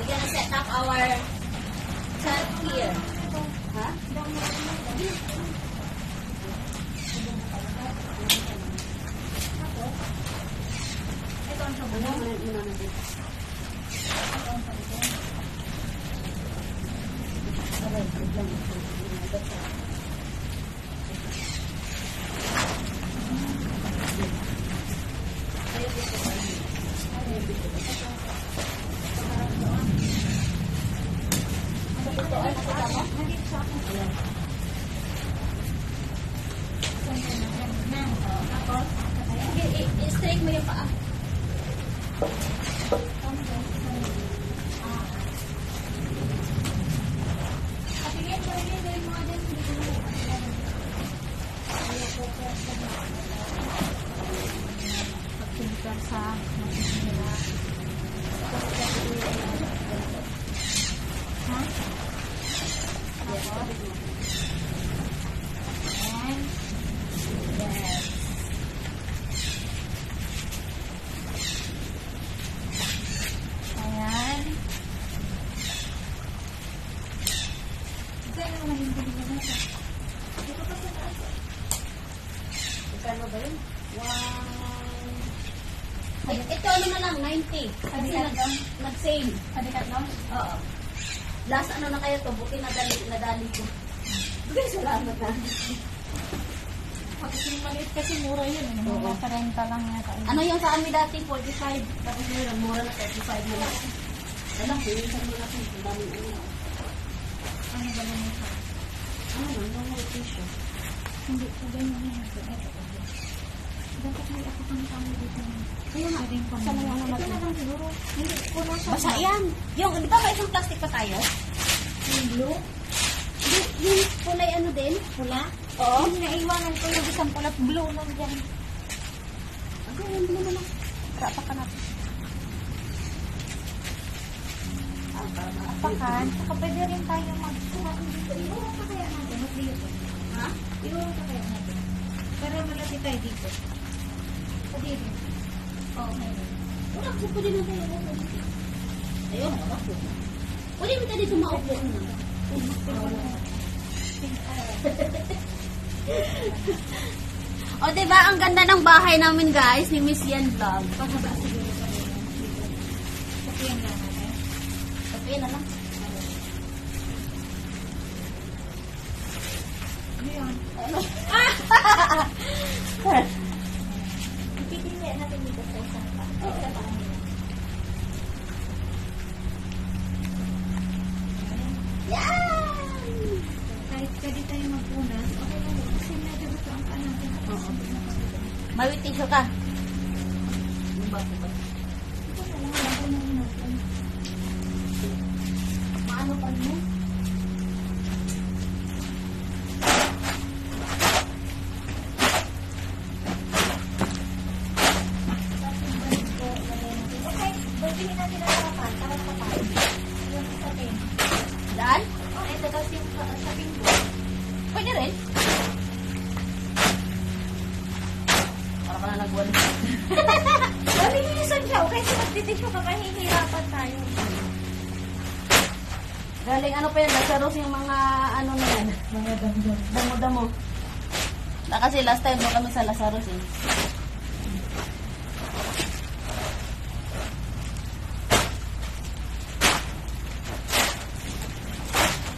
We're gonna set up our tent here. Ha? Ito ang sabon. I-straight mo yung paa. Pagpintar sa nila. Ha? Ayan. Yes. Ayan. Kaya naman hindi nila nasa. Dito pa sa taas. Kano ba yun? Ito ano na lang, 90. Kasi nag-sale. Padikat no? Oo. Last ano na kaya to, buti nadali ko. Bigay salamat na. Kasi maliit kasi mura yun. Mga 30 lang yata. Ano yung sa amin dati, 45. Tapos yun, mura na 35 na lang. Alam ko, yung saan mo natin, ang daming ano. Ano ba naman ito? Ano man, normal tissue. Hindi ko ganyan yun. Dapat may ako kang kami dito. Kaya nga, sana yung ano natin. Ito na lang siguro. Hindi ko na siya. Basta yan. Yung, di ba may isang plastic pa tayo? Yung blue? Yung kulay ano din? Pula? Oo. Yung naiwanan ko yung isang pula blue lang dyan. Ako, hindi naman lang. Rapa ka natin. Apakan. Saka pwede rin tayo magkuha dito. Iwan ka kaya natin. Mas dito. Ha? Iwan ka kaya natin. Para malapit tayo dito. O dito. Okay. Wala ko pwede na tayo. Ayun, wala ko. Pwede mo tayo dito maupo na. O, diba? Ang ganda ng bahay namin, guys, ni Miss Yan Vlog. Pagkaba siguro sa rin. Sapiyan lang natin. Sabihin na lang. Ano yun? Ano? Ipipili natin dito sa isang pa. Sa bahay. Yan! Kahit pwede tayo magpunas, okay lang yun. Kasi medyo gusto ang paa natin. Oo. May tissue ka. Yung bago ba? Maano pa mo? Okay, balikin natin ang harapan. Tapos pa tayo. Yung sapin. Daan? Ito tapos yung sapin ko. Pwede rin. Para ka na nagwal. Malinisan siya. Okay, so magtitisyo ka. Mahihirapan tayo. Galing ano pa yan, Lazaros yung mga ano na yan. Mga damdam. Damo-damo. Na kasi last time doon kami sa Lazaros eh.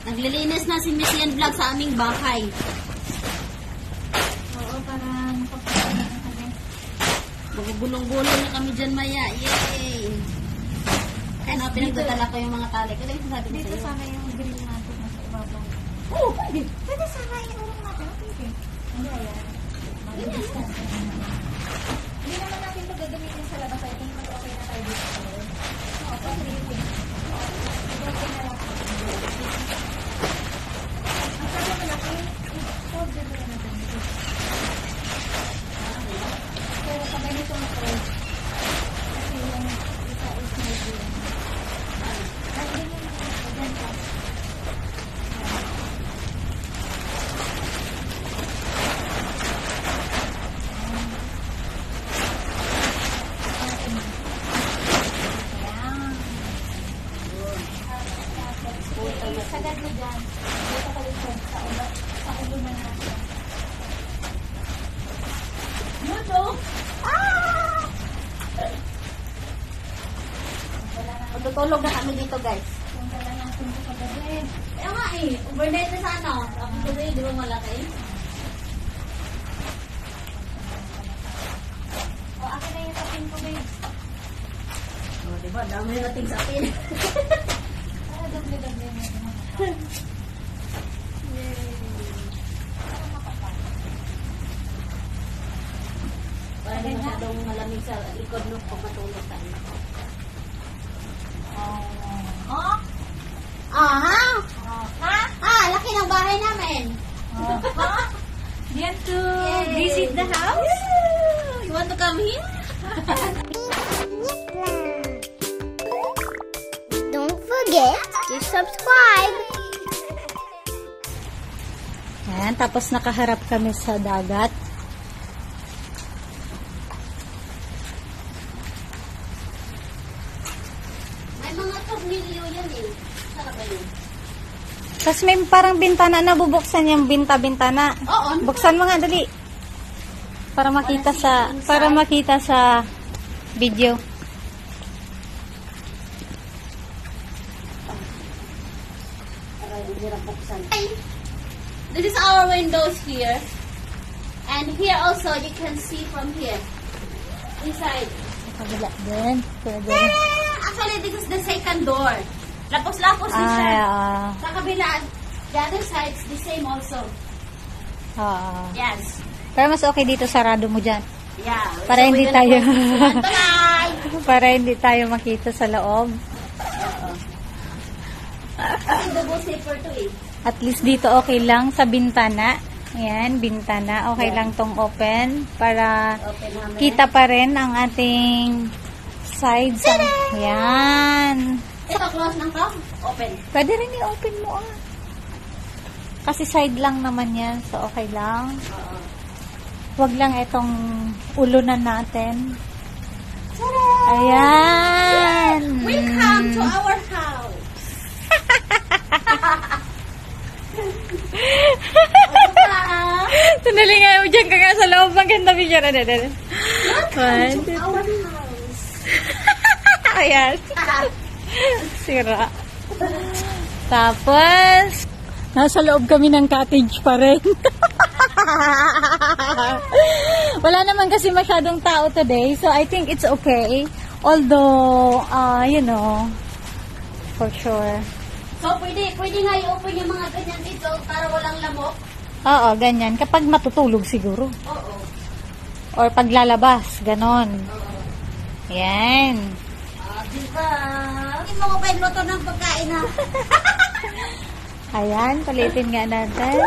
Naglilinis na si Miss Yan Vlog sa aming bahay. Oo, para makapagpapalit na kami. Magugulong-gulong na kami dyan maya. Yay! Ano, pinagdadala ko yung mga tali. Kaya yung sabi ko Dito sa iyo. sana yung grill natin na sa ibabaw. Oo, pwede. Pwede sana yung urong natin. Okay. Hindi, ayan. Mag-distance. Hindi naman natin ito gagamitin sa labas. I think mag-okay na tayo dito sa loob. Oo, pwede rin. Okay na lang. Ang sabi mo na, i-fold dito na natin dito. Pero sabay nito ang fold. Kasi yung isa is medyo. Ay, hindi yung dyan pa. Tutulog na kami dito, guys. Kung kailan natin ito kagabi. Kaya nga eh, overnight na sa ano. Tapos gabi, di ba malaki? O, akin na yung tapin ko, babe. O, di ba? Dami nating sa akin. Para doble-doble mo ito. Para di masyadong malamig sa likod no pag matulog tayo. Oh? Aha! Ha? Ah, laki ng bahay namin. Ha? Diyan to Yay! visit the house? You want to come here? Don't forget to subscribe. Ayan, tapos nakaharap kami sa dagat. May mga tornilyo yan eh. Sarap ba yun? Tapos may parang bintana na bubuksan yung bintana. Oo. Buksan mo nga, dali. Para makita sa video. Para hindi hirap buksan. This is our windows here. And here also, you can see from here. Inside. Kabila din. Actually, this is the second door. Lapos-lapos din siya. Sa kabila, the other side is the same also. Yes. Pero mas okay dito sarado mo dyan. Yeah. Para So, hindi we're gonna tayo go- Bye! para hindi tayo makita sa loob. Kasi double zipper to eh. At least dito okay lang sa bintana. Ayan, bintana. Okay lang tong open para Open namin. kita pa rin ang ating sides. Ayan. Ito, close ng ka? Open. Pwede rin i-open mo ah. Kasi side lang naman yan. So okay lang. Oo. Wag lang itong ulunan natin. Ayan. Welcome to our house. Sandali nga, dyan ka nga sa loob. Maganda video na din. Welcome to our house. Ayan. Sira. Tapos, nasa loob kami ng cottage pa rin. Wala naman kasi masyadong tao today, so I think it's okay. Although, you know, for sure. So, pwede nga i-open yung mga ganyan dito para walang lamok. Oo, ganyan. Kapag matutulog siguro. Oo. Or paglalabas, ganon. Oo. Yan. Diba? Hindi mo ko pa luto ng pagkain na. Ayan, palitin nga natin.